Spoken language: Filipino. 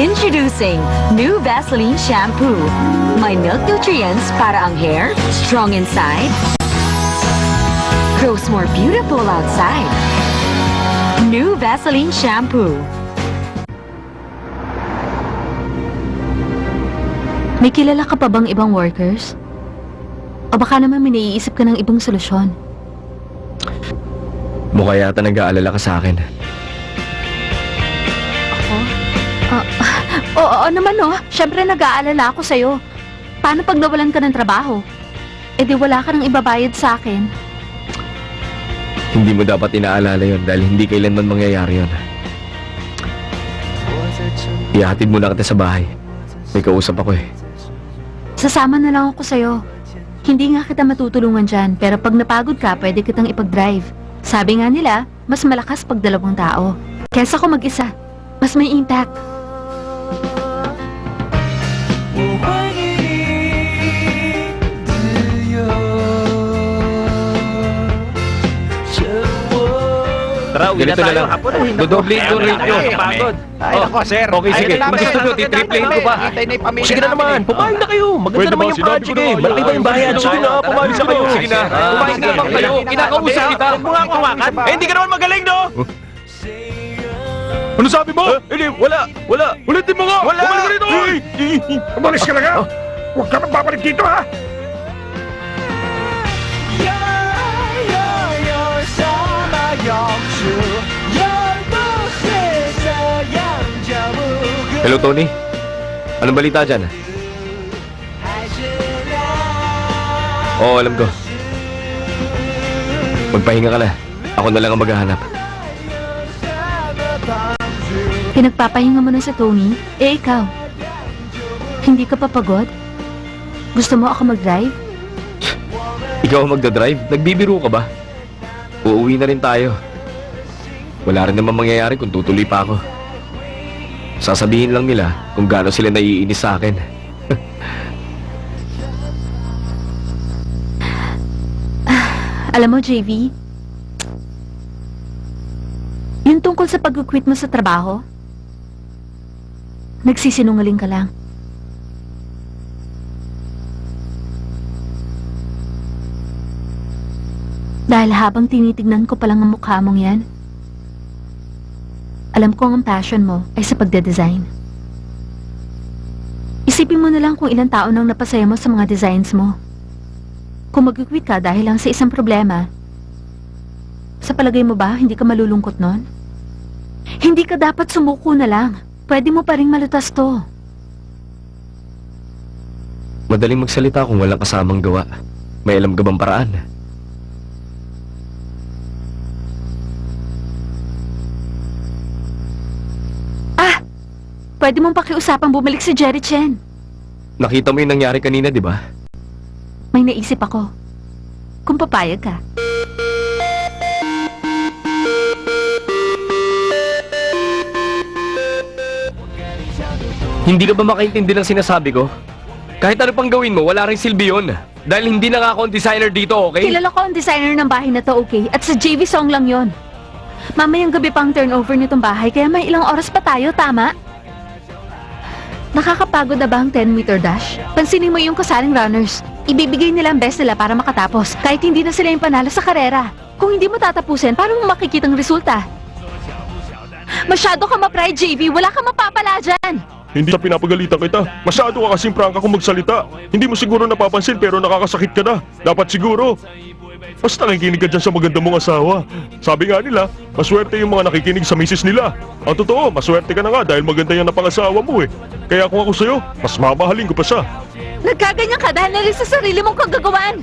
Introducing new Vaseline shampoo. May milk nutrients para ang hair, strong inside, grows more beautiful outside. New Vaseline shampoo. May kilala ka pa bang ibang workers? O baka naman may naiisip ka ng ibang solusyon? Mukha yata nag-aalala ka sa akin. Ako? Oo naman no. Siyempre nag-aalala ako sa'yo. Paano pag nawalan ka ng trabaho? Eh di wala ka nang ibabayad sa akin. Hindi mo dapat inaalala yon dahil hindi kailanman mangyayari yon. Ihatid muna kita sa bahay. May kausap ako eh. Sasama na lang ako sa'yo. Hindi nga kita matutulungan dyan, pero pag napagod ka, pwede kitang ipag-drive. Sabi nga nila, mas malakas pag dalawang tao. Kesa ko mag-isa, mas may impact. Tara, uwi na tayo. Dodoblihin ko rin nyo. Ay, nako, sir. Okay, sige. Ayaw na Kung gusto namin. nyo, titriplayin ko pa. Hintay na yung pamilya Sige na naman, namin, eh. pumayag na kayo. Maganda naman yung project eh. Malaki ba yung bayan? Sige na, pumayag na kayo. Sige na, pumayag na naman kayo. Kinakausap kita. Huwag mo nga akong hawakan. Eh, hindi ka naman magaling, no? Ano sabi mo? Hindi, wala. Ulitin mo nga. Wala. Bumalik ka rito. Umalis ka na nga! Huwag ka nang babalik dito, ha! Hello, Tony. Anong balita dyan? Oo, alam ko. Magpahinga ka na. Ako na lang ang maghahanap. Pinagpapahinga mo na sa Tony? Eh ikaw, hindi ka pa pagod? Gusto mo ako mag-drive? Ikaw ang magdadrive? Nagbibiro ka ba? Uuwi na rin tayo. Wala rin naman mangyayari kung tutuloy pa ako. Sasabihin lang nila kung gaano sila naiinis sa akin. Alam mo, JV, yung tungkol sa pag-quit mo sa trabaho, nagsisinungaling ka lang. Dahil habang tinitignan ko palang ang mukha mong yan, alam ko ang passion mo ay sa pagde-design. Isipin mo na lang kung ilang tao nang napasaya mo sa mga designs mo. Kung mag-quit ka dahil lang sa isang problema, sa palagay mo ba hindi ka malulungkot nun? Hindi ka dapat sumuko na lang. Pwede mo pa ring malutas to. Madaling magsalita kung walang kasamang gawa. May alam ka bang paraan? Pwede mong pakiusapang bumalik si Jerry Chen. Nakita mo yung nangyari kanina, di ba? May naisip ako. Kung papayag ka. Hindi ka ba makaintindi ng sinasabi ko? Kahit ano pang gawin mo, wala rin silbi yun. Dahil hindi na nga ako ang designer dito, okay? Kilala ko ang designer ng bahay na to, okay? At sa JV Song lang yon. Mamayang gabi pang turnover nitong bahay, kaya may ilang oras pa tayo, tama? Nakakapagod na ba ang 10-meter dash? Pansinin mo yung kasaling runners. Ibibigay nila ang best nila para makatapos, kahit hindi na sila yung panalo sa karera. Kung hindi mo tatapusin, paano mo makikita ang resulta? Masyado ka ma-pride, JV. Wala ka mapapala dyan. Hindi sa pinapagalitan kita. Masyado ka kasing prangka kung magsalita. Hindi mo siguro napapansin pero nakakasakit ka na. Dapat siguro. Basta nakikinig ka dyan sa maganda mong asawa. Sabi nga nila, maswerte yung mga nakikinig sa misis nila. Ang totoo, maswerte ka na nga dahil maganda yan na pangasawa mo eh. Kaya kung ako sa'yo, mas mamahalin ko pa siya. Nagkaganyan ka dahil na rin sa sarili mong kagagawan.